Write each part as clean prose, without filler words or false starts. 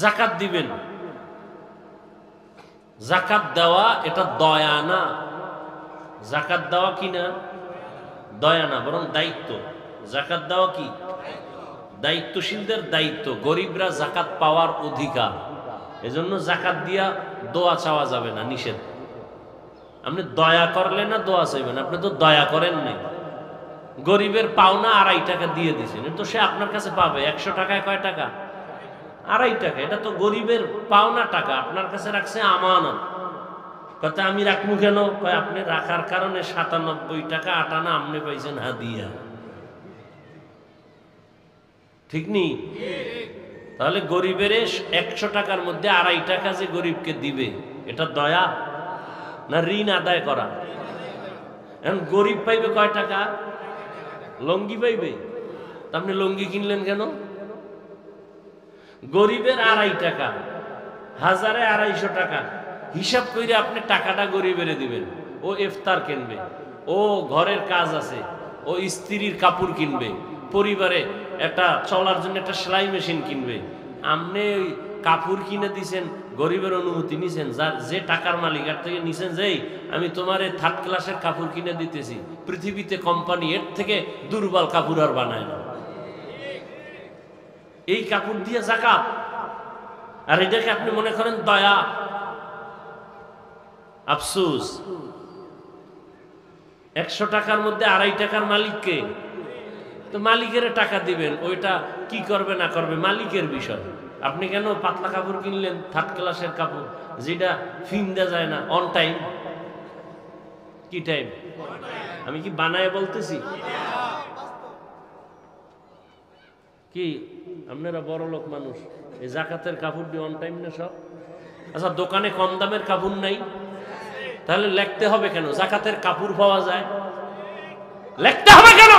জাকাত দিবেন। জাকাত দেওয়া এটা দয়া না, জাকাত দেওয়া কি না? দয়া না, বরং দায়িত্ব। জাকাত দেওয়া কি? দায়িত্বশীলদের দায়িত্ব। গরিবরা জাকাত পাওয়ার অধিকার। এজন্য জাকাত দিয়া দোয়া চাওয়া যাবে না, নিষেধ। আপনি দয়া করলে না দোয়া চাইবেন, আপনি তো দয়া করেন নাই। গরিবের পাওনা 2.5 টাকা দিয়ে দিয়েছেন, তো সে আপনার কাছে পাবে 100 টাকায় কয় টাকা? 2.5 টাকা। এটা তো গরিবের পাওনা টাকা, আপনার কাছে রাখছে আমানত। কথা আমি রাখবো কেন? আপনি রাখার কারণে 97 টাকা 8 আনা আপনি পাইছেন হাদিয়া, ঠিক নি? তাহলে গরিবের 100 টাকার মধ্যে 2.5 টাকা যে গরিবকে দিবে, এটা দয়া না ঋণ আদায় করা? এখন গরিব পাইবে কয় টাকা? লঙ্গি পাইবে। আপনি লঙ্গি কিনলেন কেন? গরিবের 2.5 টাকা, হাজারে 250 টাকা হিসাব করে আপনি টাকাটা গরিবের দিবেন। ও ইফতার কিনবে, ও ঘরের কাজ আছে, ও স্ত্রীর কাপড় কিনবে, পরিবারে একটা চলার জন্য একটা সেলাই মেশিন কিনবে। আপনি ওই কাপড় কিনে দিছেন, গরিবের অনুমতি নিছেন, যার যে টাকার মালিক আর থেকে নিছেন, যেই আমি তোমার 3rd ক্লাসের কাপড় কিনে দিতেছি, পৃথিবীতে কোম্পানি এর থেকে দুর্বল কাপড় আর বানায় না, এই কাপড় দিয়ে জাকাত। আর এটাকে আপনি মনে করেন দয়া? আফসোস। 100 টাকার মধ্যে 2.5 টাকার মালিককে, তো মালিকের টাকা দিবেন, ওইটা কি করবে না করবে মালিকের বিষয়। আপনি কেন পাতলা কাপড় কিনলেন, 3rd ক্লাসের কাপড়, যেটা ফিন্দা যায় না অন টাইম? কি টাইম? আমি কি বানায় বলতেছি? কি আপনারা বড় লোক মানুষ, এই জাকাতের কাপড় দিয়ে অন টাইম না সব? আচ্ছা, দোকানে কম দামের কাপড় নাই, তাহলে লিখতে হবে কেন জাকাতের কাপড় পাওয়া যায়? লিখতে হবে কেন?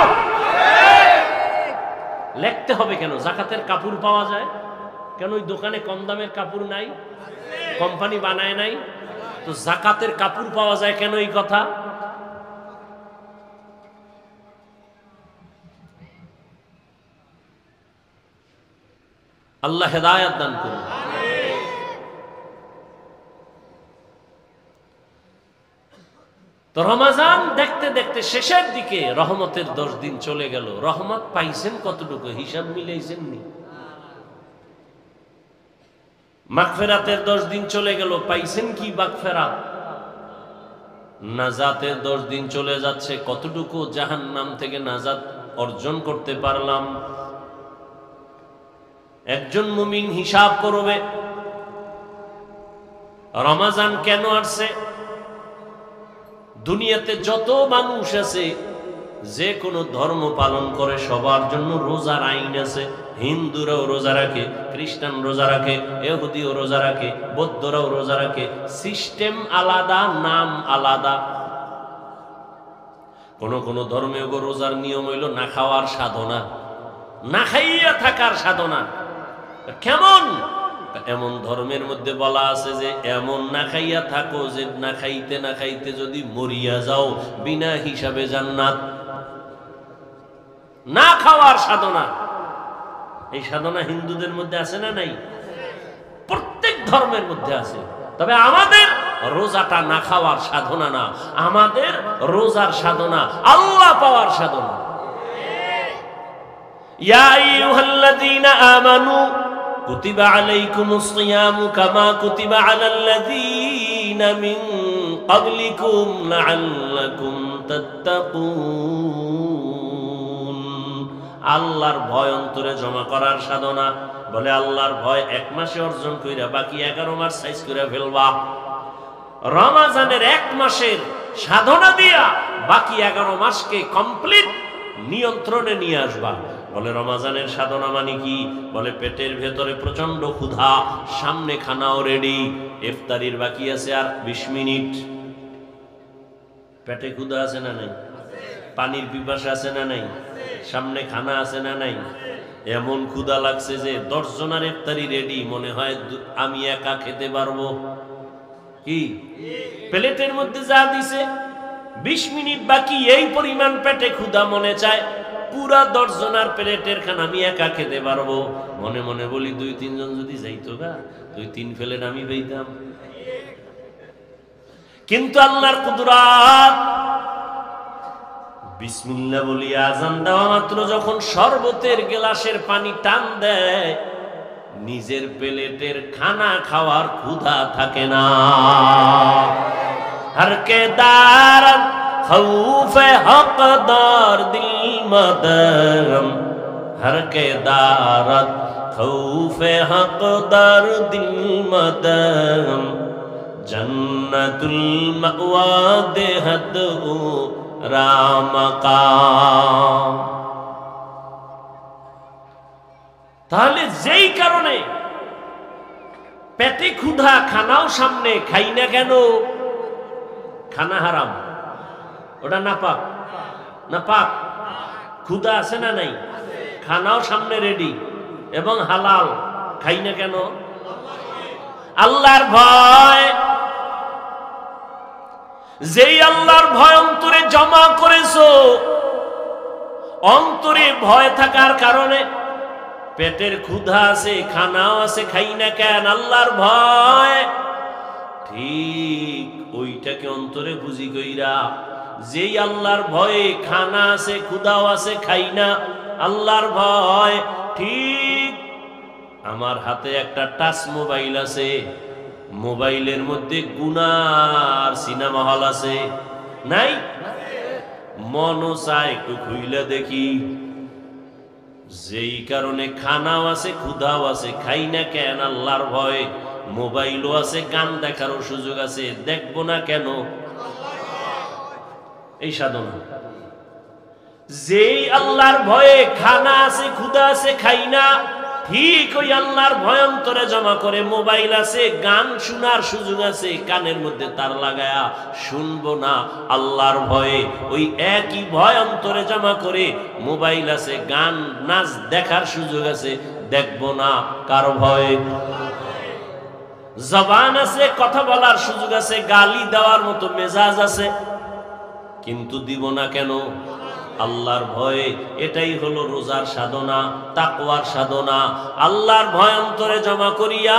লিখতে হবে কেন জাকাতের কাপড় পাওয়া যায়? কেন ওই দোকানে কম দামের কাপড় নাই? কোম্পানি বানায় নাই? তো জাকাতের কাপড় পাওয়া যায় কেন এই কথা? আল্লাহ হেদায়েত দান করুন। তো রমজান দেখতে দেখতে শেষের দিকে রহমতের 10 দিন চলে গেল। রহমত পাইছেন কতটুকু হিসাব মিলাইছেন নি? মাগফিরাতের 10 দিন চলে গেল, পাইছেন কি মাগফিরাত? নাজাতের 10 দিন চলে যাচ্ছে, কতটুকু জাহান্নাম থেকে নাজাত অর্জন করতে পারলাম? একজন মুমিন হিসাব করবে রমজান কেন আসছে। দুনিয়াতে যত মানুষ আছে, যে কোনো ধর্ম পালন করে, সবার জন্য রোজার আইন আছে। হিন্দুরাও রোজা রাখে, খ্রিস্টান রোজা রাখে, ইহুদিও রোজা রাখে, বৌদ্ধরাও রোজা রাখে। সিস্টেম আলাদা, নাম আলাদা। কোন কোন ধর্মে রোজার নিয়ম হইল না খাওয়ার সাধনা, না খাইয়া থাকার সাধনা। কেমন? এমন ধর্মের মধ্যে বলা আছে যে এমন না খাইয়া থাকো যে না খাইতে না খাইতে যদি মরিয়া যাও বিনা হিসাবে জান্নাত। না খাওয়ার সাধনা, এই সাধনা হিন্দুদের মধ্যে আছে না নাই? প্রত্যেক ধর্মের মধ্যে আছে। তবে আমাদের রোজাটা না খাওয়ার সাধনা না, আমাদের রোজার সাধনা আল্লাহ পাওয়ার সাধনা। ইয়া আইয়ুহাল্লাযীনা আমানু কুতিবা আলাইকুমুস সিয়ামু কামা কুতিবা আলাল্লাযীনা মিন ক্বাবলিকুম লাআল্লাকুম তাত্তাকুন। আল্লাহর ভয় অন্তরে জমা করার সাধনা। বলে আল্লাহর ভয় 1 মাসে অর্জন কইরা বাকি 11 মাস সাইজ কইরা ফেলবা। রমজানের 1 মাসের সাধনা দিয়া বাকি 11 মাসকে কমপ্লিট নিয়ন্ত্রণে নিয়ে আসবা। বলে রমজানের সাধনা মানে কি? বলে পেটের ভেতরে প্রচন্ড ক্ষুধা, সামনে খানাও রেডি, ইফতারির বাকি আছে আর 20 মিনিট। পেটে ক্ষুধা আছে না নাই? পানির পিপাসা আছে না নাই? সামনে খানা আছে না নাই? এমন ক্ষুধা লাগছে যে 10 জনের ইফতারি রেডি, মনে হয় আমি একা খেতে পারবো। কি প্লেটের মধ্যে যা দিছে 20 মিনিট বাকি, এই পরিমাণ পেটে ক্ষুধা, মনে চায় পুরা 10 জনের প্লেটের খানা আমি একা খেতে পারবো। মনে মনে বলি 2-3 জন যদি যাইতো গা 2-3 প্লেট আমি পেতাম। কিন্তু আল্লাহর কুদরত, বিসমিল্লাহ বলি আজান দেওয়া মাত্র যখন শরবতের গ্লাসের পানি টান দেয়, নিজের প্লেটের খানা খাওয়ার ক্ষুধা থাকে না। হরকে দারত খৌফে হকদার দিল মদরম, হরকে দারত খৌফে হকদার দিল মদরম, জন্নতুল মাওয়া দেহদ রামকাম। তাহলে যেই কারণে পেটে ক্ষুধা, খানাও সামনে, খাই না কেন? খানা হারাম, ওটা নাপাক। নাপাক, ক্ষুধা আছে না নাই? খানাও সামনে রেডি এবং হালাল, খাই না কেন? আল্লাহর ভয়। যেই আল্লাহর ভয় অন্তরে জমা করেছো, অন্তরে ভয় থাকার কারণে পেটের ক্ষুধা আছে, খানাও আছে, খাই না কেন? আল্লাহর ভয়। ঠিক ওইটাকে অন্তরে বুঝি কইরা, যেই আল্লাহর ভয়ে খানা আছে, ক্ষুধাও আছে, খাই না, আল্লাহর ভয়। ঠিক আমার হাতে একটা টাচ মোবাইল আছে, মোবাইলের মধ্যে গুনার সিনেমা হল আছে, নাই? মনও চায় একটু খুইলা দেখি। যেই কারণে খানাও আছে, ক্ষুধাও আছে, খাই না কেন? আল্লাহর ভয়। মোবাইলও আছে, গান দেখারও সুযোগ আছে, দেখবো না কেন? এই সাধনা। যেই আল্লাহর ভয়ে খানা আছে, ক্ষুধা আছে, খাই না, ঠিক ওই আল্লাহর ভয় অন্তরে জমা করে মোবাইল আছে, গান শোনার সুযোগ আছে, কানের মধ্যে তার লাগায়া শুনবো না, আল্লাহর ভয়ে। ওই একই ভয় অন্তরে জমা করে মোবাইল আছে, গান নাচ দেখার সুযোগ আছে, দেখবো না, কার ভয়ে? জবান আছে, কথা বলার সুযোগ আছে, গালি দেওয়ার মতো মেজাজ আছে, কিন্তু দিব না কেন? আল্লাহর ভয়ে। এটাই হলো রোজার সাধনা, তাকওয়ার সাধনা। আল্লাহর ভয় অন্তরে জমা করিয়া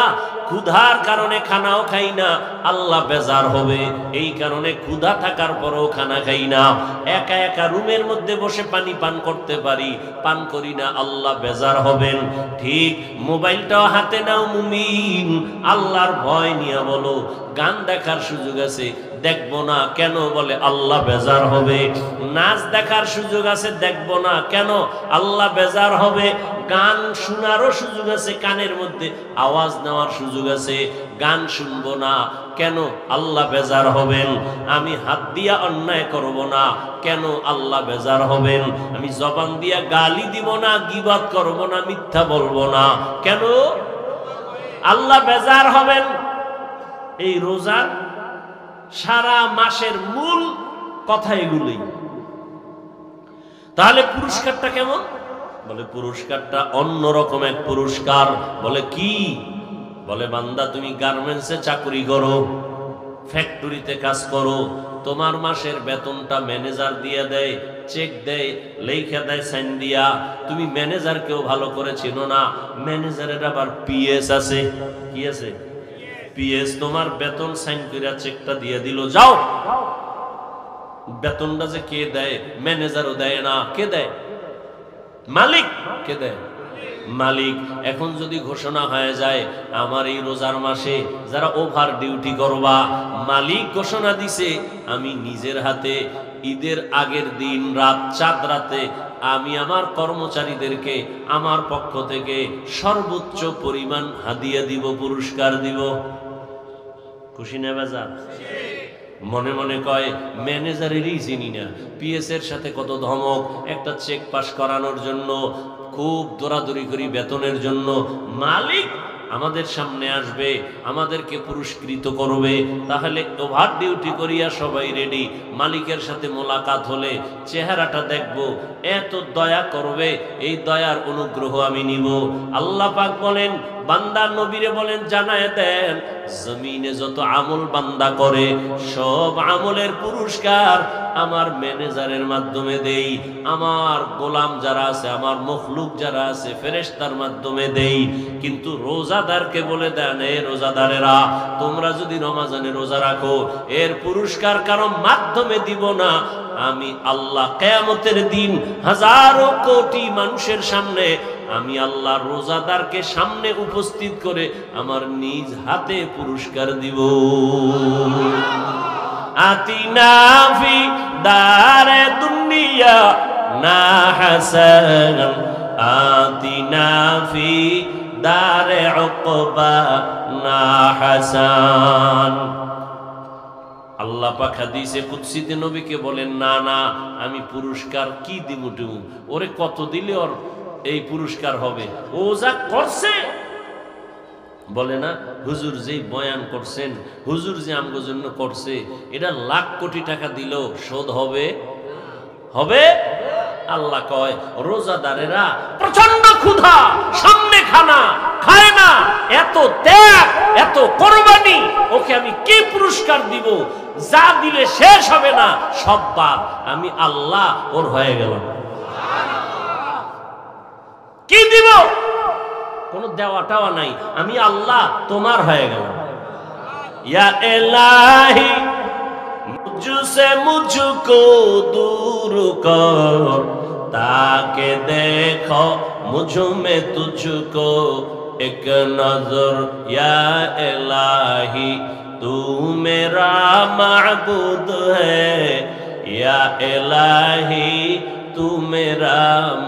ক্ষুধার কারণে খানাও খাই না, আল্লাহ বেজার হবে, এই কারণে ক্ষুধা থাকার পরেও খানা খাই না। একা একা রুমের মধ্যে বসে পানি পান করতে পারি, পান করি না, আল্লাহ বেজার হবেন। ঠিক মোবাইলটাও হাতে নাও মুমিন, আল্লাহর ভয় নিয়ে বলো। গান দেখার সুযোগ আছে, দেখবো না কেন? বলে আল্লাহ বেজার হবে। নাচ দেখার সুযোগ আছে, দেখবো না কেন? আল্লাহ বেজার হবে। গান শোনারও সুযোগ আছে, কানের মধ্যে আওয়াজ নেওয়ার সুযোগ আছে, গান শুনবো না কেন? আল্লাহ বেজার হবেন। আমি হাত দিয়া অন্যায় করব না, কেন? আল্লাহ বেজার হবেন। আমি জবান দিয়া গালি দিব না, গীবত করব না, মিথ্যা বলবো না, কেন? আল্লাহ বেজার হবেন। এই রোজার সারা মাসের মূল কথা এগুলোই। তাহলে পুরস্কারটা কেমন? বলে পুরস্কারটা অন্যরকম এক পুরস্কার। বলে কি? বলে বান্দা তুমি গার্মেন্টসে চাকরি করো, ফ্যাক্টরিতে কাজ করো, তোমার মাসের বেতনটা ম্যানেজার দিয়ে দেয়, চেক দেয়, লেখা দেয় সাইন দিয়া। তুমি ম্যানেজারকেও ভালো করে চেনো না, ম্যানেজারের আবার পিএস আছে। কি আছে? পিএস। তোমার বেতন সাইন করে চেকটা দিয়ে দিল, যাও। বেতনটা যে কে দেয়? ম্যানেজারও দেয় না। কে দেয়? মালিক। কে দেয়? মালিক। এখন যদি ঘোষণা হয়ে যায় আমার এই রোজার মাসে যারা ওভার ডিউটি করবা, মালিক ঘোষণা দিছে আমি নিজের হাতে ঈদের আগের দিন রাত, চাঁদ রাতে আমি আমার কর্মচারীদেরকে আমার পক্ষ থেকে সর্বোচ্চ পরিমাণ হাদিয়া দিব, পুরস্কার দিব। খুশি না বেজার? মনে মনে কয় ম্যানেজারেরই চিনি না, পিএস এর সাথে কত ধমক, একটা চেক পাস করানোর জন্য খুব দৌড়াদৌড়ি করি বেতনের জন্য। মালিক আমাদের সামনে আসবে, আমাদেরকে পুরস্কৃত করবে। তাহলে ওভার ডিউটি করিয়া সবাই রেডি। মালিকের সাথে মোলাকাত হলে চেহারাটা দেখব, এত দয়া করবে, এই দয়ার অনুগ্রহ আমি নিব। আল্লাহ পাক বলেন, বান্দা নবীরে বলেন জানায় দেন, জমিনে যত আমল বান্দা করে সব আমলের পুরস্কার আমার ম্যানেজারের মাধ্যমে দেই, আমার গোলাম যারা আছে, আমার মখলুক যারা আছে ফেরেশতার মাধ্যমে দেই। কিন্তু রোজাদারকে বলে দেন, এ রোজাদারেরা তোমরা যদি রমজানে রোজা রাখো এর পুরস্কার কারো মাধ্যমে দিব না, আমি আল্লাহ কিয়ামতের দিন হাজারো কোটি মানুষের সামনে আমি আল্লাহ রোজাদারকে সামনে উপস্থিত করে আমার নিজ হাতে পুরস্কার দিব। আতিনা ফি দারে দুনিয়া না হাসান, আতিনা ফি দারে উকবা না হাসান। আল্লাহ পাক হাদিসে কুদসিতে নবীকে বলেন, না না আমি পুরস্কার কি দিব, ওরে কত দিলে ওর এই পুরস্কার হবে, ও যা করছে। বলে না হুজুর যেই বয়ান করছেন, হুজুর যে আমগো জন্য করছে, এটা লাখ কোটি টাকা দিলেও শোধ হবে হবে। আল্লাহ কয় রোজাদারেরা প্রচন্ড ক্ষুধা, সামনে খানা খায় না, এত ত্যাগ এত কোরবানি, ওকে আমি কি পুরস্কার দিব? যা দিলে শেষ হবে না, সব বাদ, আমি আল্লাহ ওর হয়ে গেলাম। কি দিব? কোনো দেওয়া টাওয়া নাই, আমি আল্লাহ তোমার হয়ে গেলাম। ইয়া ইলাহি মুঝসে মুঝকো দূর কর, তাকে দেখো মুঝ মে তুঝকো এক নজর। ইয়া ইলাহি তু মেরা মাবুদ হ্যায়, ইয়া ইলাহি তু মেরা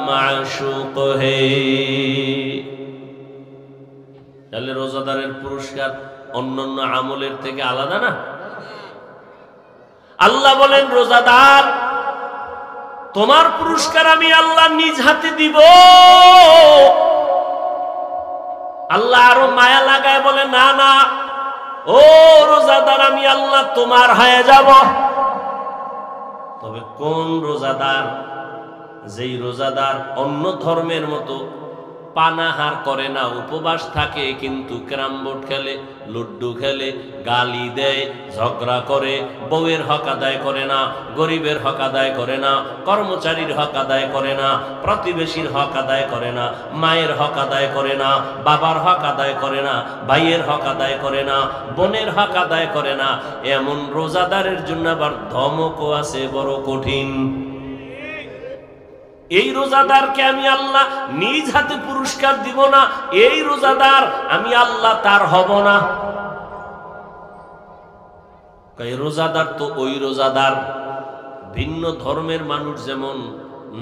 মাশুক হ্যায়। তাহলে রোজাদারের পুরস্কার অন্যান্য আমলের থেকে আলাদা না? আল্লাহ বলেন রোজাদার তোমার পুরস্কার আমি আল্লাহ নিজ হাতে দিব। আল্লাহ আরো মায়া লাগায় বলে, না না ও রোজাদার আমি আল্লাহ তোমার হয়ে যাব। তবে কোন রোজাদার? যেই রোজাদার অন্য ধর্মের মতো পানাহার করে না, উপবাস থাকে, কিন্তু ক্যারাম বোর্ড খেলে, লুড্ডু খেলে, গালি দেয়, ঝগড়া করে, বউয়ের হক আদায় করে না, গরিবের হক আদায় করে না, কর্মচারীর হক আদায় করে না, প্রতিবেশীর হক আদায় করে না, মায়ের হক আদায় করে না, বাবার হক আদায় করে না, ভাইয়ের হক আদায় করে না, বোনের হক আদায় করে না, এমন রোজাদারের জন্য আবার ধমকও আছে বড় কঠিন। এই রোজাদারকে আমি আল্লাহ নিজ হাতে পুরস্কার দিব না, এই রোজাদার আমি আল্লাহ তার হব না। রোজাদার তো ওই রোজাদার, ভিন্ন ধর্মের মানুষ যেমন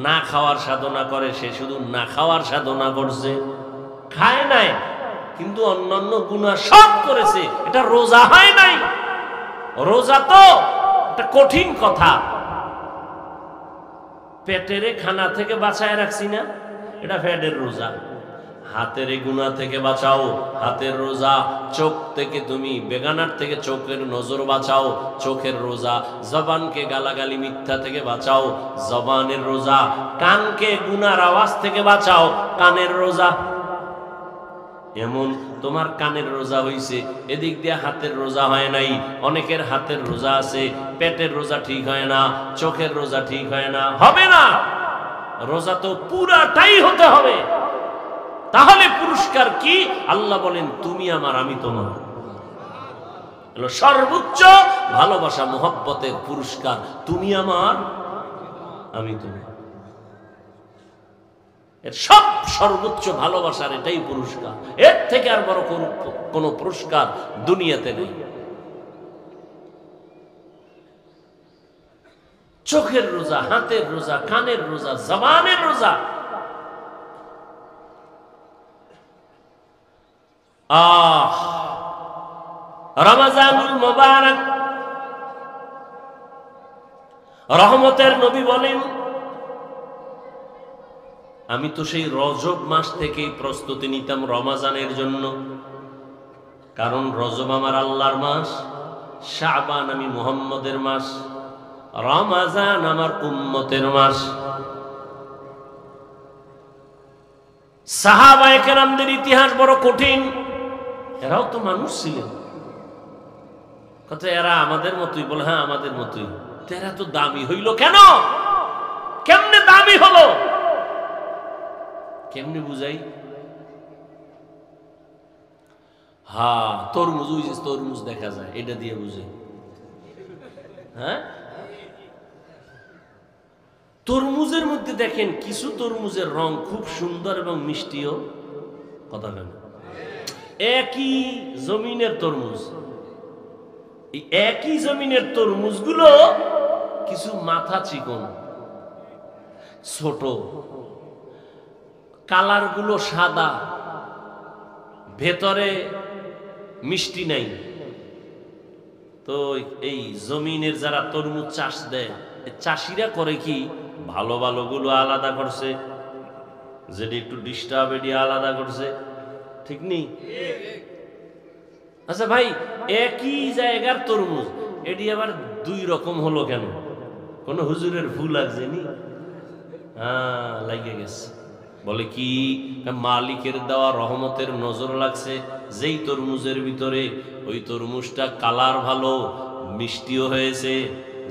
না খাওয়ার সাধনা করে, সে শুধু না খাওয়ার সাধনা করছে, খায় নাই কিন্তু অন্যান্য গুনাহ সব করেছে, এটা রোজা হয় নাই। রোজা তো একটা কঠিন কথা, পেটের খানা থেকে বাঁচায় রাখছি না, এটা পেটের রোজা। হাতের গুনাহ থেকে বাঁচাও, হাতের রোজা। চোখ থেকে তুমি বেগানার থেকে চোখের নজর বাঁচাও, চোখের রোজা। জবানকে গালাগালি মিথ্যা থেকে বাঁচাও, জবানের রোজা। কানকে গুনার আওয়াজ থেকে বাঁচাও, কানের রোজা। এমন তোমার কানের রোজা হইছে, এদিক দিয়ে হাতের রোজা হয় নাই। অনেকের হাতের রোজা আছে, পেটের রোজা ঠিক হয় না, চোখের রোজা ঠিক হয় না, হবে না। রোজা তো পুরাটাই হতে হবে। তাহলে পুরস্কার কি? আল্লাহ বলেন তুমি আমার আমি তোমার। সর্বোচ্চ ভালোবাসা মোহব্বতের পুরস্কার, তুমি আমার আমি তোমার। সব সর্বোচ্চ ভালোবাসার এটাই পুরস্কার, এর থেকে আর বড় কোন পুরস্কার দুনিয়াতে নেই। চোখের রোজা, হাতের রোজা, কানের রোজা, জবানের রোজা। রমজানুল মুবারক, রহমতের নবী বলেন আমি তো সেই রজব মাস থেকেই প্রস্তুতি নিতাম রমজানের জন্য, কারণ রজব আমার আল্লাহর মাস, শাবান আমি মুহাম্মদের মাস, রমজান আমার উম্মতের মাস। সাহাবায়ে কেরামদের ইতিহাস বড় কঠিন, এরাও তো মানুষ ছিলেন। কত এরা আমাদের মতোই? বলে হ্যাঁ আমাদের মতোই। তেরা তো দামি হইল কেন? কেমনে দামি হলো? কেমনে বুঝাই? হ্যাঁ, তরমুজ, ওই যে তরমুজ দেখা যায়, এটা দিয়ে বুঝে। হ্যাঁ, তরমুজের মধ্যে দেখেন কিছু তরমুজের রং খুব সুন্দর এবং মিষ্টিও। কথা কেন? একই জমিনের তরমুজ, এই একই জমিনের তরমুজগুলো কিছু মাথা চিকন, ছোট, কালার গুলো সাদা, ভেতরে মিষ্টি নাই। তো এই জমিনের যারা তরমুজ চাষ দেয়, চাষিরা করে কি, ভালো ভালো গুলো আলাদা করছে, যেটা একটু ডিস্টার্ব এটি আলাদা করছে, ঠিক নেই? আচ্ছা ভাই, একই জায়গার তরমুজ এটি আবার দুই রকম হলো কেন? কোন হুজুরের ভুল লাগছে নি? লাগে গেছে। বলে কি, মালিকের দেওয়া রহমতের নজর লাগছে যেই তরমুজের ভিতরে, ওই তরমুজটা কালার ভালো, মিষ্টিও হয়েছে,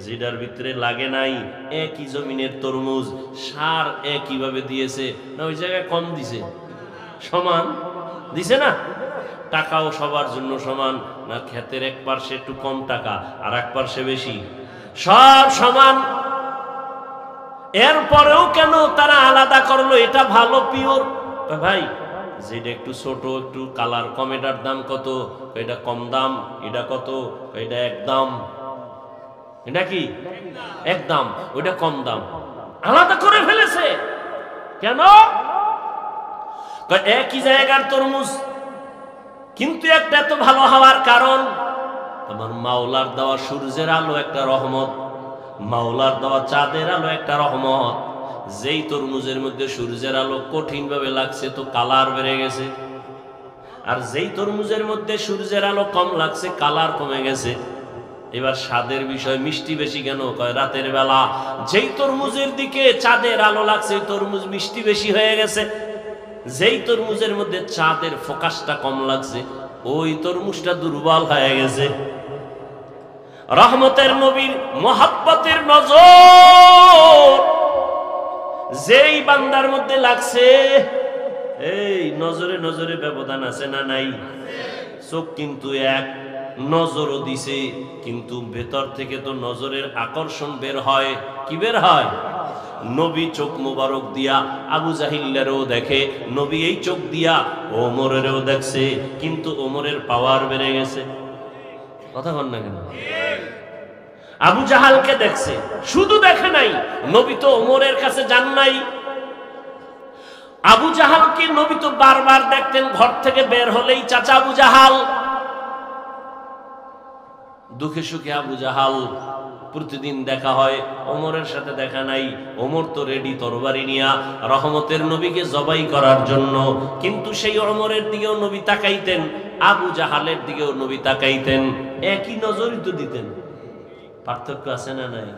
যেটার ভিতরে লাগে নাই। একই জমিনের তরমুজ, সার একই ভাবে দিয়েছে না, ওই জায়গায় কম দিছে? সমান দিছে না? টাকাও সবার জন্য সমান না? ক্ষেতের এক পার্শ্বে একটু কম টাকা, আর এক পার্শ্বে বেশি, সব সমান। এরপরেও কেন তারা আলাদা করলো? এটা ভালো পিওর। ভাই, যেটা একটু ছোট, একটু কালার কম, এটার দাম কত? এটা কম দাম। এটা কত? এটা এক দাম। এটা কি এক দাম? ওইটা কম দাম। আলাদা করে ফেলেছে কেন? একই জায়গার তরমুজ, কিন্তু একটা এত ভালো হওয়ার কারণ, আমার মাওলার দেওয়া সূর্যের আলো একটা রহমত, মাওলার দেওয়া চাঁদের আলো একটা রহমত। যেই তরমুজের মধ্যে সূর্যের আলো কঠিন ভাবে লাগছে, তো কালার বেড়ে গেছে। আর যেই তরমুজের মধ্যে সূর্যের আলো কম লাগছে, কালার কমে গেছে। এবার স্বাদের বিষয়, মিষ্টি বেশি কেন? কয় রাতের বেলা যেই তরমুজের দিকে চাঁদের আলো লাগছে, তরমুজ মিষ্টি বেশি হয়ে গেছে। যেই তরমুজের মধ্যে চাঁদের ফোকাসটা কম লাগছে, ওই তরমুজটা দুর্বল হয়ে গেছে। রহমতের নবীর মোহাব্বতের নজর যেই বান্দার মধ্যে লাগছে, এই নজরে নজরে ব্যবধান আছে না নাই? চোখ কিন্তু এক, নজরও দিছে, কিন্তু ভেতর থেকে তো নজরের আকর্ষণ বের হয়। কি বের হয়? নবী চোখ মোবারক দিয়া আবু জাহিলেরও দেখে, নবী এই চোখ দিয়া ওমরেরও দেখছে, কিন্তু ওমরের পাওয়ার বেড়ে গেছে। কথা বল না কেন? আবু জাহালকে দেখছে, শুধু দেখে নাই, নবী তো ওমরের কাছে যান নাই। আবু জাহালকে নবী তো বারবার দেখতেন, ঘর থেকে বের হলেই চাচা আবু জাহাল। দুঃখে সুখে আবু জাহাল প্রতিদিন দেখা হয়, ওমরের সাথে দেখা নাই। ওমর তো রেডি তরবারি নিয়া রহমতের নবীকে জবাই করার জন্য, কিন্তু সেই ওমরের দিকেও নবী তাকাইতেন, আবু জাহালের দিকেও নবী তাকাইতেন, একই নজরই তো দিতেন। পার্থক্য আছে না নাই?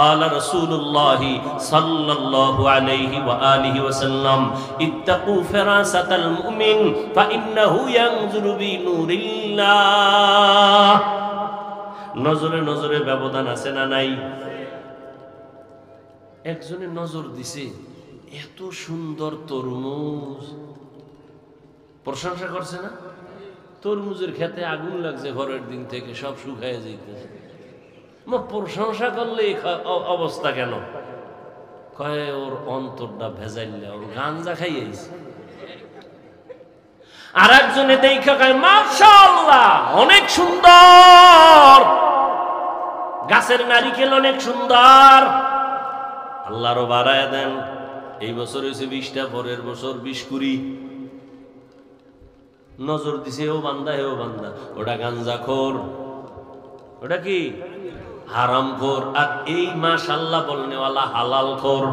قال رسول الله صلى الله عليه وآله وسلم اتقوا فراسة المؤمن فإنه ينظر بنور الله। নজরে নজরে ব্যবধান আছে না নাই? একজনে নজর দিছে, এত সুন্দর তরমুজ, প্রশংসা করছে না? তরমুজের খেতে আগুন লাগছে ঘরের দিন থেকে, সব শুকায় যাইতেছে। প্রশংসা করলে অবস্থা কেন? কয় ওর অন্তরটা ভেজাইলে, ওর গাঞ্জা খাইয়েছে। আর একজনে দেখা কয় মাশাআল্লাহ অনেক সুন্দর, গাছের নারিকেল অনেক সুন্দর। আল্লাহরও বাড়ায় দেন, এই বছর হয়েছে 20টা, পরের বছর 20-20। নজর দিছে ও বান্দা, হেও বান্দা, ওটা গাঞ্জাখোর, ওটা কি হারামখোর। আর এই মাশাআল্লাহ বলনেওয়ালা হালালখোর।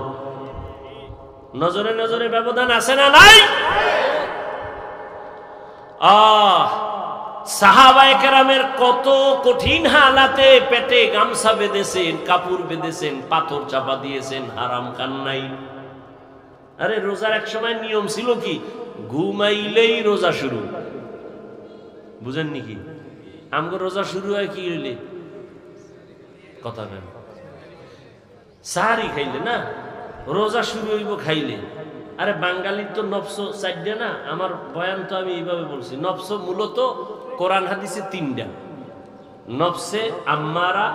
নজরে নজরে ব্যবধান আছে না নাই? সাহাবায়ে কেরামের কত কঠিন হালাতে পেটে গামছা বেঁধেছেন, কাপড় বেঁধেছেন, পাথর চাপা দিয়েছেন, হারাম খান নাই। আরে রোজার এক সময় নিয়ম ছিল কি, ঘুমাইলেই রোজা শুরু। বুঝেন নাকি? আমগো রোজা শুরু হয় কি হইলে? কথা কেন সাহারি খাইলে না রোজা শুরু হইব খাইলে। আরে বাঙালির তো নফস চারটা না, আমার বয়ান তো আমি এইভাবে বলছি। নফস মূলত কোরআন হাদিসে তিনটা, নফসে আম্মারা,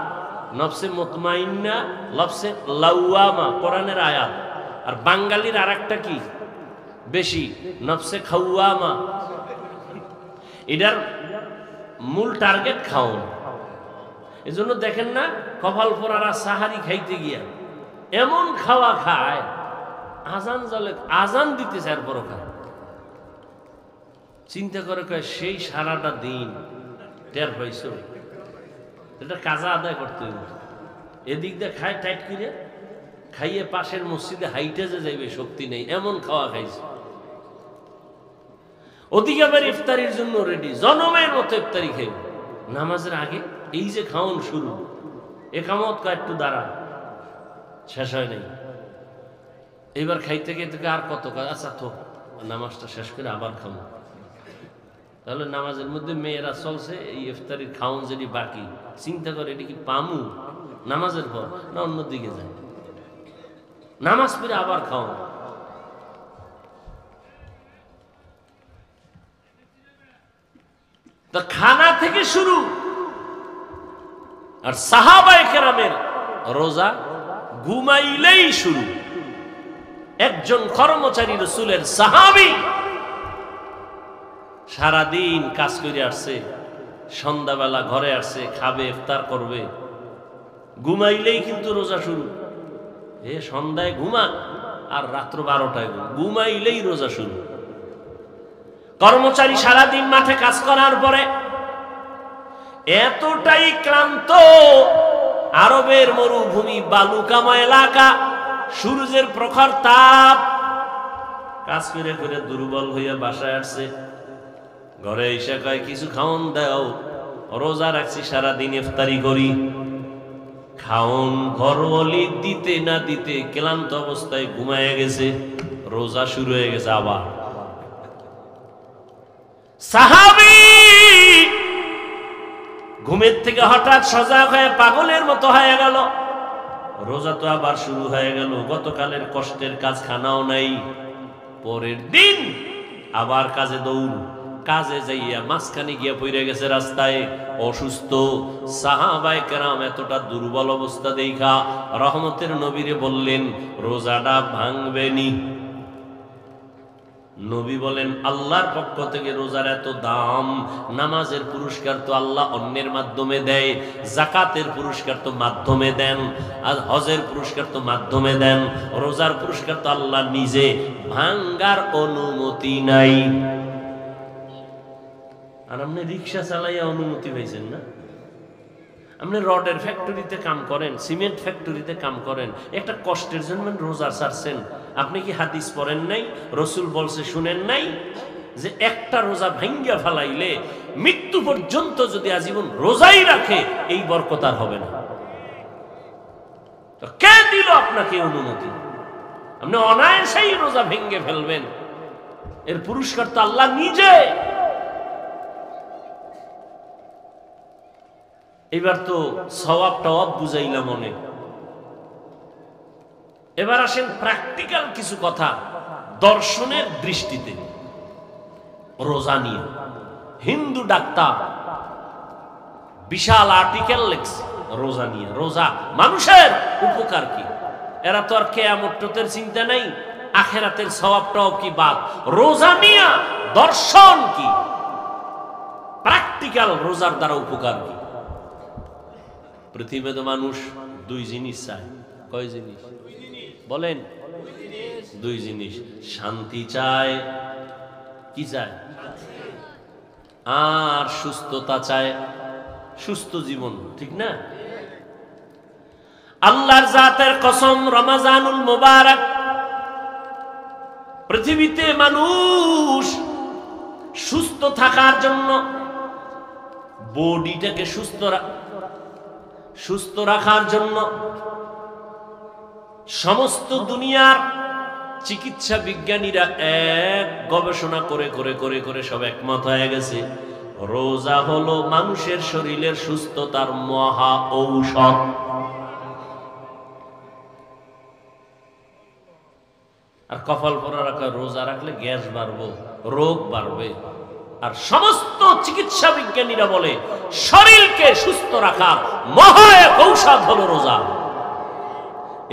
নফসে মুতমাইন্না, নফসে লাওয়ামা, কোরআনের আয়াত। আর বাঙালির আর একটা কি বেশি, নফসে খাওয়ামা। এটার মূল টার্গেট খাওন। এজন্য দেখেন না কপাল পরারা সাহারি খাইতে গিয়া এমন খাওয়া খায়, আজান জলে আজান দিতেছে আর বড় খায়। চিন্তা করে কয় সেই সারাটা দিন টের পাইছ, এটা কাজা আদায় করতে হইব। এদিক দিয়ে খায় টাইট করে, খাইয়ে পাশের মসজিদে হাইটে যে যাইবে শক্তি নেই, এমন খাওয়া খাইছে। ওদিকে আবার ইফতারির জন্য রেডি, জনমের মতো ইফতারি খাইব নামাজের আগে। এই যে খাওন শুরু, একামত কয় একটু দাঁড়া, শেষ হয় নাই। এবার খাইতে খাইতে আর কত কাজ, আচ্ছা তো নামাজটা শেষ করে আবার খাবো। তাহলে নামাজের মধ্যে মেয়েরা চলছে, এই ইফতারির খাওন যদি বাকি, চিন্তা করে এটা কি পামু নামাজের পর না অন্যদিকে যায়, নামাজ পড়ে আবার খাওন। তো খানা থেকে শুরু। আর সাহাবায়ে কেরামের রোজা ঘুমাইলেই শুরু। একজন কর্মচারী রাসূলের সাহাবী সারাদিন কাজ করে আসছে, সন্ধ্যাবেলা ঘরে আসছে, খাবে, ইফতার করবে, ঘুমাইলেই কিন্তু রোজা শুরু। এ সন্ধ্যায় ঘুমা আর রাত্র 12টায় ঘুমাইলেই রোজা শুরু। কর্মচারী সারাদিন মাঠে কাজ করার পরে এতটাই ক্লান্ত, আরবের মরুভূমি, বালুকাময় এলাকা, সূর্যের প্রখর তাপ, কাজ করে করে দুর্বল হইয়া বাসায় আসছে। ঘরে এসে কয় কিছু খাওন দাও, রোজা রাখছি সারাদিন ইফতারি করি। খাওন ঘরওয়ালি দিতে না দিতে ক্লান্ত অবস্থায় ঘুমায় গেছে, রোজা শুরু হয়ে গেছে আবার। সাহাবী ঘুমের থেকে হঠাৎ সজাগ হয়ে পাগলের মতো হয়ে গেল, রোজা তো আবার শুরু হয়ে গেল। গতকালের কষ্টের কাজ খানাও নাই, পরের দিন আবার কাজে দৌড়। কাজে যাইয়া মাঝখানে গিয়া পড়ে গেছে রাস্তায়, অসুস্থ। সাহাবায়ে কেরাম এতটা দুর্বল অবস্থা দেখা রহমতের নবীরে বললেন রোজাটা ভাঙবেনি। নবী বলেন আল্লাহর পক্ষ থেকে রোজার এত দাম, নামাজের পুরস্কার তো আল্লাহ অন্যের মাধ্যমে দেয়, যাকাতের পুরস্কার তো মাধ্যমে দেন, আর হজের পুরস্কার তো মাধ্যমে দেন, রোজার পুরস্কার তো আল্লাহ নিজে, ভাঙ্গার অনুমতি নাই। আর আপনি রিক্সা চালাইয়া অনুমতি পাইছেন না? আপনি রডের ফ্যাক্টরিতে কাম করেন, সিমেন্ট ফ্যাক্টরিতে কাম করেন, একটা কষ্টের জন্য রোজা ছাড়ছেন। আপনি কি হাদিস পড়েন নাই? রসুল বলছে শুনেন নাই যে একটা রোজা ভাঙ্গা ফেলাইলে মৃত্যু পর্যন্ত যদি আজীবন রোজাই রাখে এই বরকত আর হবে না। তো কে দিল আপনাকে অনুমতি? আপনি অনায়াসেই রোজা ভেঙ্গে ফেলবেন, এর পুরস্কার তো আল্লাহ নিজে। এবার তো সওয়াবটা বুঝাইলাম অনেক। এবার আসেন প্র্যাকটিক্যাল কিছু কথা দর্শনের দৃষ্টিতে রোজা নিয়ে। হিন্দু ডাক্তার বিশাল আর্টিকেল লেখছে রোজা নিয়ে। রোজা মানুষের উপকার কি? এরা তো আর কিয়ামতের চিন্তা নাই, আখিরাতের সওয়াবটাও কি বাদ। রোজা নিয়ে দর্শন কি, প্র্যাকটিক্যাল রোজার দ্বারা উপকার কি? পৃথিবীতে মানুষ দুই জিনিস চায়। কয় জিনিস বলেন? দুই জিনিস। শান্তি চায়, কি চায়? আর সুস্থতা চায়, সুস্থ জীবন, ঠিক না? আল্লাহর জাতের কসম, রমজানুল মুবারক, পৃথিবীতে মানুষ সুস্থ থাকার জন্য, বডিটাকে সুস্থ রাখার জন্য সমস্ত দুনিয়ার চিকিৎসা বিজ্ঞানীরা এক গবেষণা করে করে করে করে সব একমত হয়ে গেছে, রোজা হলো মানুষের শরীরের সুস্থতার মহা ঔষধ। আর কপাল পরা রাখা রোজা রাখলে গ্যাস বাড়বে, রোগ বাড়বে। আর সমস্ত চিকিৎসা বিজ্ঞানীরা বলে শরীরকে সুস্থ রাখার মহা এক ঔষধ হলো রোজা।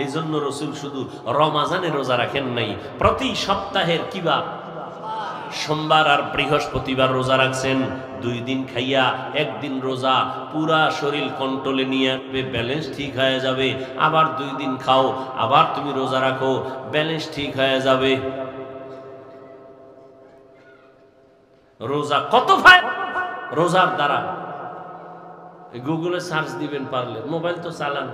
এই জন্য রসুল শুধু রমাজানে রোজা রাখেন নাই, প্রতি সপ্তাহের কিবা সোমবার আর বৃহস্পতিবার রোজা রাখছেন। 2 দিন খাইয়া 1 দিন রোজা, পুরা শরীর কন্ট্রোলে নিয়ে আসবে, ব্যালেন্স ঠিক হয়ে যাবে। আবার 2 দিন খাও, আবার তুমি রোজা রাখো, ব্যালেন্স ঠিক হয়ে যাবে। রোজা কত ফায়দা রোজার দ্বারা, গুগলে সার্চ দিবেন পারলে, মোবাইল তো চালান,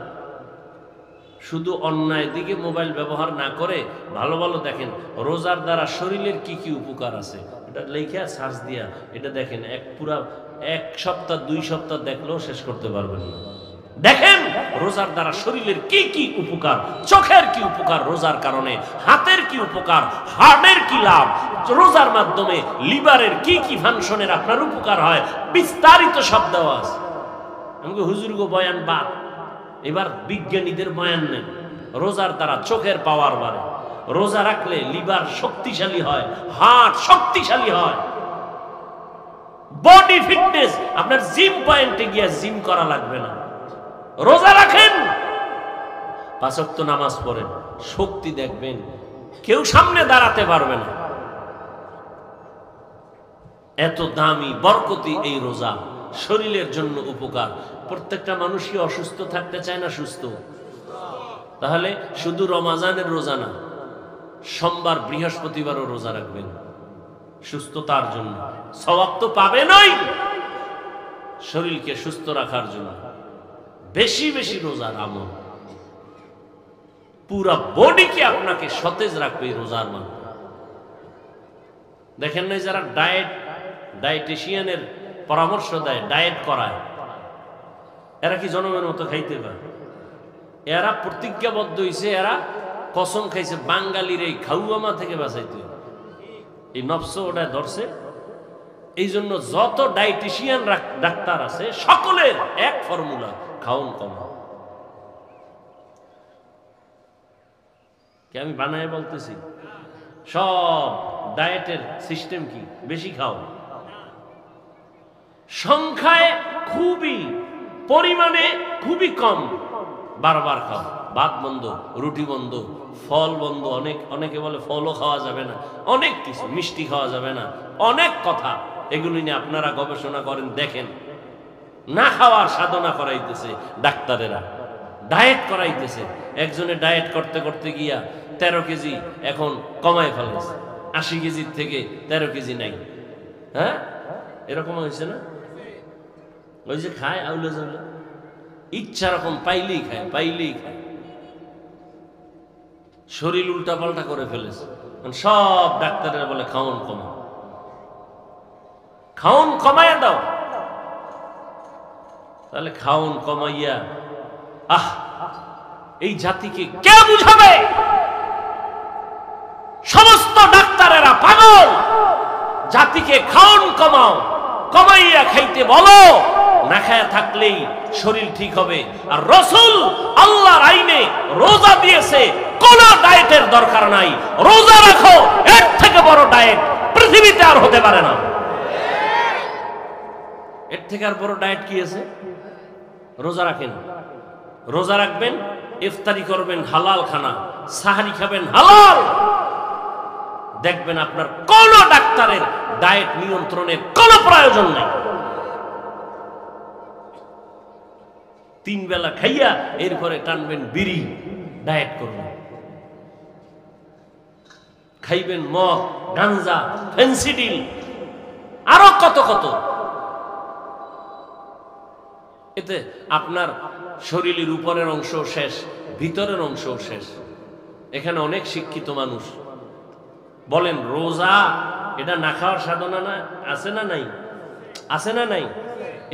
শুধু অন্যায় দিকে মোবাইল ব্যবহার না করে ভালো ভালো দেখেন রোজার দ্বারা শরীরের কি কি উপকার আছে। এটা লেখা সার্চ দিয়া এটা দেখেন, পুরা 1 সপ্তাহ 2 সপ্তাহ দেখলেও শেষ করতে পারবেন না। দেখেন রোজার দ্বারা শরীরের কি কি উপকার, চোখের কি উপকার রোজার কারণে, হাতের কি উপকার, হার্টের কি লাভ, রোজার মাধ্যমে লিভারের কি কি ফাংশনের আপনার উপকার হয়, বিস্তারিত সব দেওয়া আছে। আমাকে হুজুর গো বয়ান বাদ, এবার বিজ্ঞানীদের বয়ান নেন। রোজার দ্বারা চোখের পাওয়ার বাড়ে, রোজা রাখলে লিভার শক্তিশালী হয়, হার্ট শক্তিশালী হয়, বডি ফিটনেস, আপনার জিম পয়েন্টে গিয়ে জিম করা লাগবে না। রোজা রাখেন, 5 ওয়াক্ত নামাজ পড়েন, শক্তি দেখবেন, কেউ সামনে দাঁড়াতে পারবে না। এত দামি বরকতি এই রোজা, শরীরের জন্য উপকার। প্রত্যেকটা মানুষই অসুস্থ থাকতে চায় না সুস্থ? তাহলে শুধু রমাজানের রোজা না, সোমবার বৃহস্পতিবারও রোজা রাখবেন সুস্থতার জন্য। সওয়াব তো পাবেনই, শরীরকে সুস্থ রাখার জন্য বেশি বেশি রোজার আমল, পুরা বডিকে আপনাকে সতেজ রাখবে রোজার মাধ্যমে। দেখেন না যারা ডায়েটিশিয়ানের পরামর্শ দেয়, ডায়েট করায়, এরা কি জনমের মতো খাইতে পারে? এরা প্রতিজ্ঞাবদ্ধ হয়েছে, এরা কসম খাইছে বাঙালির এই খাউয়ামা থেকে বাঁচাইতে। এই নফস ওটা ধরছে। এই জন্য যত ডায়েটিশিয়ান ডাক্তার আছে সকলের এক ফর্মুলা, খাওন কম। কি আমি বানায় বলতেছি? সব ডায়েটের সিস্টেম কি? বেশি খাও, সংখ্যায় খুবই, পরিমাণে খুবই কম, বারবার খাও। ভাত বন্ধ, রুটি বন্ধ, ফল বন্ধ। অনেকে বলে ফলও খাওয়া যাবে না, অনেক কিছু, মিষ্টি খাওয়া যাবে না, অনেক কথা। এগুলি নিয়ে আপনারা গবেষণা করেন, দেখেন। না খাওয়ার সাধনা করাইতেছে ডাক্তারেরা, ডায়েট করাইতেছে। একজনে ডায়েট করতে করতে গিয়া 13 কেজি এখন কমায় ফেলেছে, 80 কেজির থেকে 13 কেজি নাই। হ্যাঁ, এরকম হয়েছে না? ওই যে খায় আউলে জাউলে, ইচ্ছা রকম পাইলেই খায়, পাইলেই খায়, শরীর উল্টা পাল্টা করে ফেলেছে। সব ডাক্তারেরা বলে খাওন কমা, খাওন কমাইয়া দাও। তাহলে খাওন কমাইয়া এই জাতিকে কে বুঝাবে? সমস্ত ডাক্তারেরা পাগল। জাতিকে খাওন কমাও, কমাইয়া খাইতে বলো, না খায়া থাকলেই শরীর ঠিক হবে। আর রাসূল আল্লাহর আইনে রোজা দিয়েছে, কোন ডায়েটের দরকার নাই। রোজা রাখো, এর থেকে বড় ডায়েট পৃথিবীতে আর হতে পারে না। এর থেকে আর বড় ডায়েট কি আছে? রোজা রাখেন, রোজা রাখবেন, ইফতারি করবেন হালাল খানা, সাহারি খাবেন হালাল। দেখবেন আপনার কোন ডাক্তারের ডায়েট নিয়ন্ত্রণের কোনো প্রয়োজন নেই। 3 বেলা খাইয়া এরপরে টানবেন বিড়ি, ডায়েট করবেন। খাইবেন মদ, গাঞ্জা, ফেন্সিডিল, আরো কত কত। এতে আপনার শরীরের উপরের অংশ শেষ, ভিতরের অংশ শেষ। এখানে অনেক শিক্ষিত মানুষ বলেন রোজা এটা না খাওয়ার সাধনা না, আছে না নাই? আছে না নাই?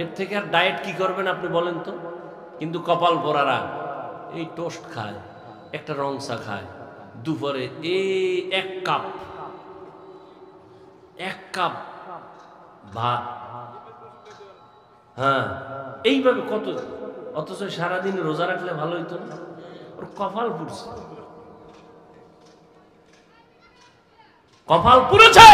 এর থেকে আর ডায়েট কি করবেন আপনি বলেন তো? কিন্তু কপাল পোড়ারা এই টোস্ট খায়, একটা রং চা খায়, দুপুরে এক কাপ ভাত। হ্যাঁ, এইভাবে কত, অথচ সারাদিন রোজা রাখলে ভালো হইতো না? ওর কপাল পুড়ছে। কপাল পুড়েছে।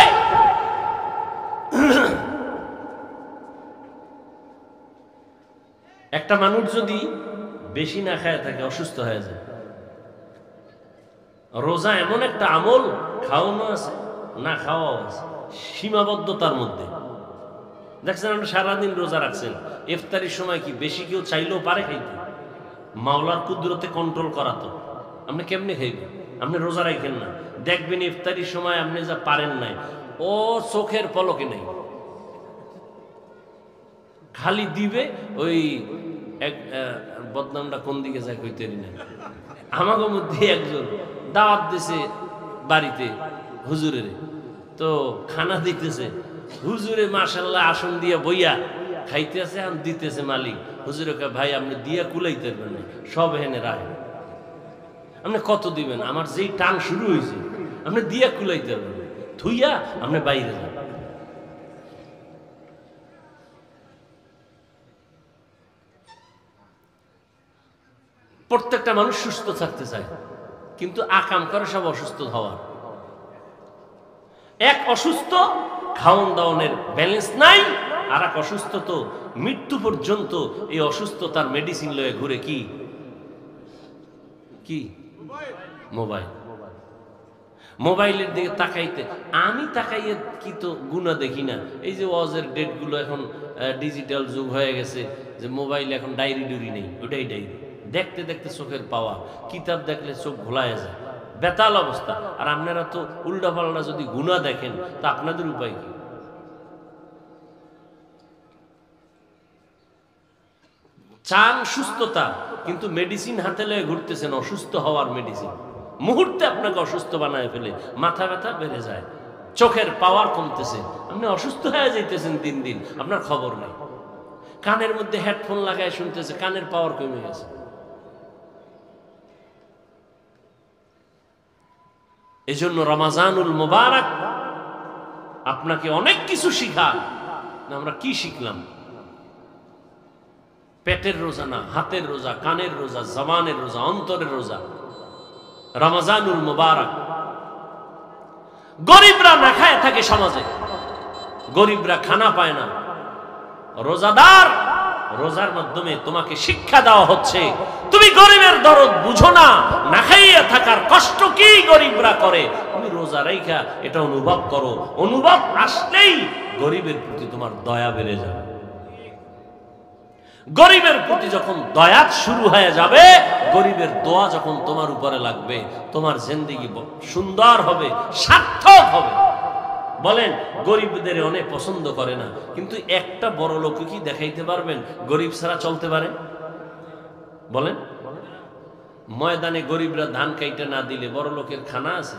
একটা মানুষ যদি বেশি না খায় থাকে অসুস্থ হয়ে যায়। রোজা এমন একটা আমল, খাওয়ানো আছে না খাওয়াও আছে, সীমাবদ্ধতার মধ্যে। দেখছেন আপনি সারাদিন রোজা রাখছেন, ইফতারির সময় কি বেশি কেউ চাইলেও পারে খাইতে? মাওলার কুদরতে কন্ট্রোল করা তো। আপনি কেমনে খাইবেন? আপনি রোজা রাখেন না, দেখবেন ইফতারির সময় আপনি যা পারেন নাই ও চোখের পলকে নেই, খালি দিবে। ওই এক বদনামটা কোন দিকে যায় কইতে না। আমাদের মধ্যে একজন দাওয়াত দিছে বাড়িতে হুজুরের, তো খানা দিতেছে হুজুরে মাশাআল্লাহ আসন দিয়ে বইয়া খাইতেছে আর দিতেছে মালিক। হুজুরে কয় ভাই আপনি দিয়া কুলাইতে পারবেন না, সব হেনে রাখেন। আপনি কত দিবেন? আমার যেই টান শুরু হয়েছে আপনি দিয়া কুলাইতে পারবেন না, থুইয়া আপনি বাইরে যান। প্রত্যেকটা মানুষ সুস্থ থাকতে চায়, কিন্তু আকাম করে সব অসুস্থ হওয়ার। এক অসুস্থ খাওন দাওনের ব্যালেন্স নাই, আর এক অসুস্থ তো মৃত্যু পর্যন্ত এই অসুস্থতার মেডিসিন লয়ে ঘুরে। কি কি মোবাইল। মোবাইলের দিকে তাকাইতে আমি তাকাইয়ে কি তো গুণা দেখি না। এই যে ওয়াজের ডেটগুলো এখন ডিজিটাল যুগ হয়ে গেছে, যে মোবাইল এখন ডায়েরি ডুরি নেই, ওটাই ডায়েরি। দেখতে দেখতে চোখের পাওয়া, কিতাব দেখলে চোখ ঘোলায় যায়, বেতাল অবস্থা। আর আপনারা তো উল্টা পাল্টা যদি গুনাহ দেখেন তা আপনাদের উপায় কি? চান সুস্থতা, কিন্তু মেডিসিন হাতে লয়ে ঘুরতেছেন অসুস্থ হওয়ার মেডিসিন। মুহূর্তে আপনাকে অসুস্থ বানায় ফেলে, মাথা ব্যথা বেড়ে যায়, চোখের পাওয়ার কমতেছে, আপনি অসুস্থ হয়ে যাইতেছেন দিন দিন, আপনার খবর নেই। কানের মধ্যে হেডফোন লাগায় শুনতেছে, কানের পাওয়ার কমে গেছে। এজন্য রমাজানুল মুবারক আপনাকে অনেক কিছু শিখায়। আমরা কি শিখলাম? পেটের রোজা না, হাতের রোজা, কানের রোজা, জবানের রোজা, অন্তরের রোজা। রমাজানুল মুবারক। গরিবরা না খায় থাকে সমাজে, গরিবরা খানা পায় না। রোজাদার, রোজার মাধ্যমে তোমাকে শিক্ষা দেওয়া হচ্ছে তুমি গরিবের দরদ বুঝো না, না খাইয়া থাকার কষ্ট কি গরিবরা করে, তুমি রোজা রাইখা এটা অনুভব করো। অনুভব আসলেই গরিবের প্রতি তোমার দয়া বেড়ে যাবে। গরিবের প্রতি যখন দয়া শুরু হয়ে যাবে, গরিবের দোয়া যখন তোমার উপরে লাগবে, তোমার জিন্দেগি সুন্দর হবে, সার্থক হবে। বলেন গরিবদের অনেক পছন্দ করে না, কিন্তু একটা বড় লোক কি দেখাইতে পারবেন গরিব ছাড়া চলতে পারে? বলেন ময়দানে গরিবরা ধান কাইটা না দিলে বড় লোকের খানা আছে?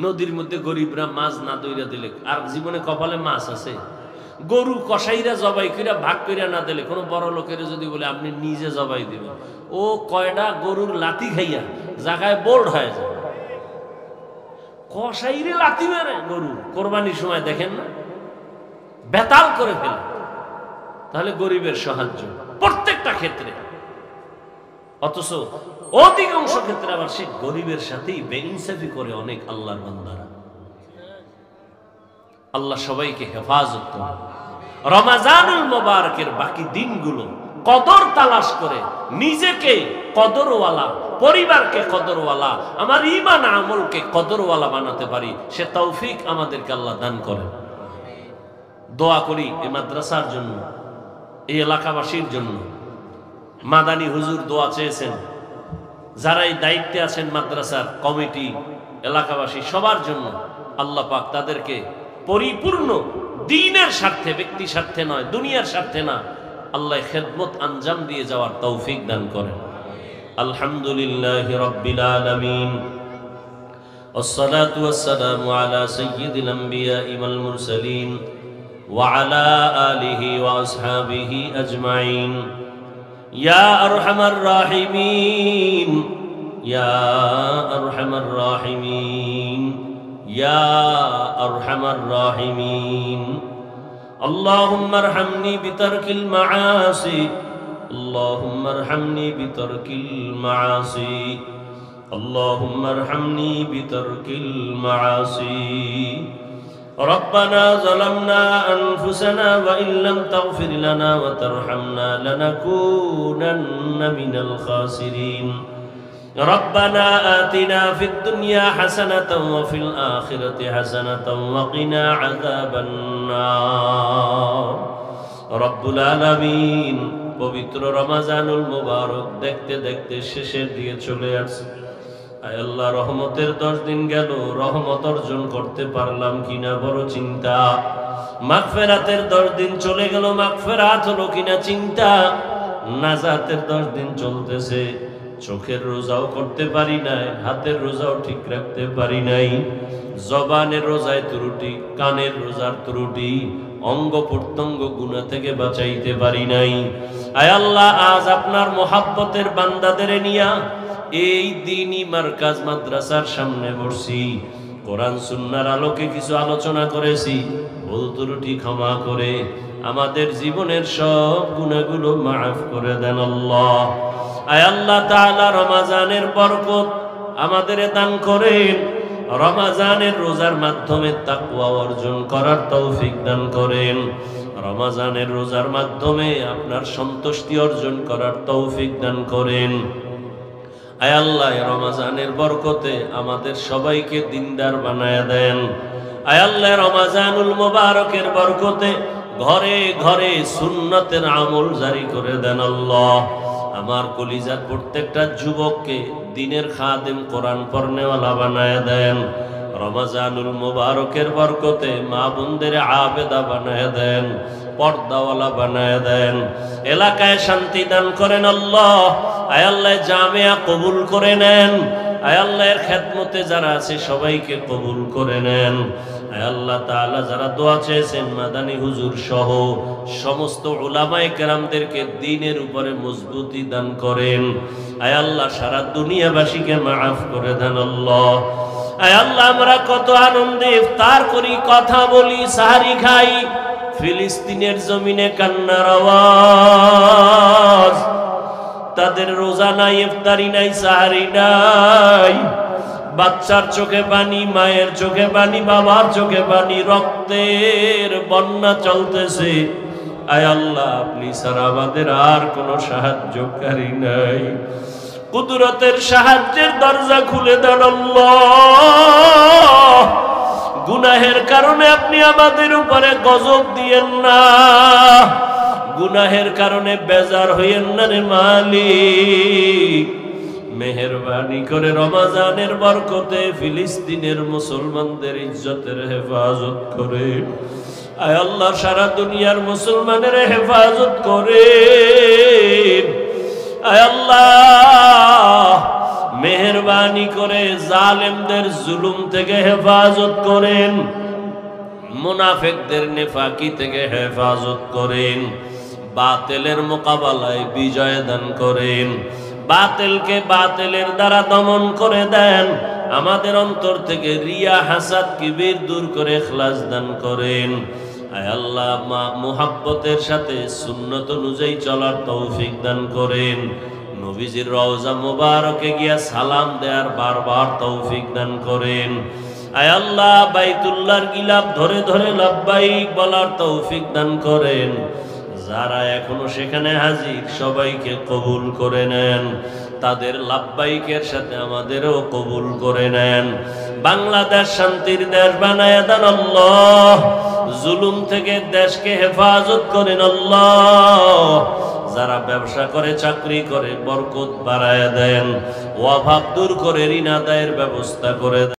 নদীর মধ্যে গরিবরা মাছ না দইরা দিলে আর জীবনে কপালে মাছ আছে? গরু কসাইরা জবাই কইরা ভাগ কইরা না দিলে কোন বড় লোকের যদি বলে আপনি নিজে জবাই দিবেন, ও কয়টা গরুর লাথি খাইয়া জায়গায় বোল্ড হয়ে যায়। কসাইরে লাথি মেরে গরু কোরবানির সময় দেখেন না, বেতাল করে ফেলে। তাহলে গরিবের সাহায্য প্রত্যেকটা ক্ষেত্রে, অথচ অধিকাংশ ক্ষেত্রে আবার সে গরিবের সাথেই বেইনসাফি করে অনেক আল্লাহর বান্দারা। আল্লাহ সবাইকে হেফাজত করে। রমাজানুল মুবারকের বাকি দিনগুলো কদর তালাশ করে নিজেকে কদরওয়ালা, পরিবারকে কদরওয়ালা, আমার ঈমান আমলকে কদরওয়ালা বানাতে পারি, সে তৌফিক আমাদেরকে আল্লাহ দান করেন। দোয়া করি এই মাদ্রাসার জন্য, এই এলাকাবাসীর জন্য। মাদানী হুজুর দোয়া চেয়েছেন, যারা এই দায়িত্বে আছেন মাদ্রাসার কমিটি, এলাকাবাসী সবার জন্য আল্লাহ পাক তাদেরকে পরিপূর্ণ দ্বীনের স্বার্থে, ব্যক্তি স্বার্থে নয়, দুনিয়ার স্বার্থে না, আল্লাহ খেদমত আঞ্জাম দিয়ে যাওয়ার তৌফিক দান করেন। আলহামদুলিল্লাহি রাব্বিল আলামিন, ওয়াসসালাতু ওয়াসসালামু আলা সাইয়্যিদিল আমবিয়াই ওয়াল মুরসালিন ওয়া আলা আলিহি ওয়া আসহাবিহি আজমাইন। ইয়া আরহামার রাহিমিন, ইয়া আরহামার রাহিমিন, ইয়া আরহামার রাহিমিন। اللهم ارحمني بترك المعاصي، اللهم ارحمني بترك المعاصي اللهم ارحمني بترك المعاصي ربنا ظلمنا أنفسنا وإن لم تغفر لنا وترحمنا لنكونن من الخاسرين ربنا آتنا في الدنيا حسنة وفي الآخرة حسنة وقنا عذاب النار رب العالمين পবিত্র রমজানুল মুবারক দেখতে দেখতে শেষের দিকে চলে আসছে। আয় আল্লাহ, রহমতের 10 দিন গেল, রহমত অর্জন করতে পারলাম কিনা বড় চিন্তা। মাগফিরাতের 10 দিন চলে গেল, মাগফিরাত হলো কিনা চিন্তা। নাজাতের 10 দিন চলতেছে, চোখের রোজাও করতে পারি নাই, হাতের রোজাও ঠিক রাখতে পারি নাই, জবানের রোজায় ত্রুটি, কানের রোজার ত্রুটি, অঙ্গ প্রত্যঙ্গ গুনাহ থেকে বাঁচাইতে পারি নাই। আয় আল্লাহ, আজ আপনার মোহাব্বতের বান্দাদের নিয়া এই দ্বীনি মার্কাজ মাদ্রাসার সামনে বসছি, কোরআন সুন্নাহর আলোকে কিছু আলোচনা করেছি। ভুল ত্রুটি ক্ষমা করে আমাদের জীবনের সব গুনাহগুলো মাফ করে দেন আল্লাহ। আয় আল্লাহ তাআলা, রমজানের বরকত আমাদের দান করেন, রমজানের রোজার মাধ্যমে তাকওয়া অর্জন করার তৌফিক দান করেন, রমজানের রোজার মাধ্যমে আপনার সন্তুষ্টি অর্জন করার তৌফিক দান করেন। আয় আল্লাহ, রমজানের বরকতে আমাদের সবাইকে দিনদার বানায়া দেন। আয় আল্লাহ, রমজানুল মুবারকের বরকতে ঘরে ঘরে সুন্নতের আমল জারি করে দেন আল্লাহ। আমার কলিজার প্রত্যেকটা যুবককে দিনের খাদেম, কোরআন পড়নেওয়ালা বানায়া দেন। রমজানুল মুবারকের বরকতে মা বোনদের আবেদা বানায়া দেন, পর্দাওয়ালা বানায়া দেন। এলাকায় শান্তি দান করেন আল্লাহ। আয় আল্লাহ, জামিয়া কবুল করে নেন। আয় আল্লাহর খেদমতে যারা আছে সবাইকে কবুল করে নেন। আয় আল্লাহ তাআলা, যারা দোয়া চেয়েছেন মাদানী হুজুর সহ সমস্ত উলামায়ে কেরামদেরকে দ্বীনের উপরে মজবুতি দান করেন। আয় আল্লাহ, সারা দুনিয়াবাসীকে মাফ করে দেন আল্লাহ। আয় আল্লাহ, আমরা কত আনন্দে ইফতার করি, কথা বলি, সাহারি খাই, ফিলিস্তিনের জমিনে কান্নার আওয়াজ। তাদের রোজা নাই, ইফতারি নাই, সাহারি নাই, বাচ্চার চোখে পানি, মায়ের চোখে পানি, বাবার চোখে পানি, রক্তের বন্যা চলতেছে। আয় আল্লাহ, আপনি ছাড়া আমাদের আর কোনো সাহায্যকারী নাই। কুদরতের সাহায্যের দরজা খুলে দেন আল্লাহ। গুনাহের কারণে আপনি আমাদের উপরে গজব দিয়েন না, গুনাহের কারণে বেজার হইয়েন না রে মালিক। মেহেরবানি করে রমজানের বরকতে ফিলিস্তিনের মুসলমানদের ইজ্জতের হেফাজত করে। আয় আল্লাহ, সারা দুনিয়ার মুসলমানের হেফাজত করে। আয় আল্লাহ, মেহেরবানি করে জালেমদের জুলুম থেকে হেফাজত করেন, মুনাফিকদের নেফাকি থেকে হেফাজত করেন, বাতিলের মোকাবেলায় বিজয় দান করেন, বাতিলকে বাতিলের দ্বারা দমন করে দেন। আমাদের অন্তর থেকে রিয়া, হাসাদ, কিবির দূর করে ইখলাস দান করেন। আয় আল্লাহ, মুহাব্বতের সাথে সুন্নত অনুযায়ী চলার তৌফিক দান করেন। নবীজির রওজা মুবারকে গিয়া সালাম দেওয়ার বারবার তৌফিক দান করেন। আয় আল্লাহ, বাইতুল্লাহর গিলাফ ধরে ধরে লাব্বাইক বলার তৌফিক দান করেন। যারা এখনো সেখানে হাজির সবাইকে কবুল করে নেন, তাদের লাব্বাইকের সাথে আমাদেরও কবুল করে নেন। বাংলাদেশ শান্তির দেশ বানায়া দেন আল্লাহ। জুলুম থেকে দেশকে হেফাজত করেন আল্লাহ। যারা ব্যবসা করে, চাকরি করে, বরকত বাড়ায়া দেন। অভাব দূর করে ঋণ আদায়ের ব্যবস্থা করে দেন।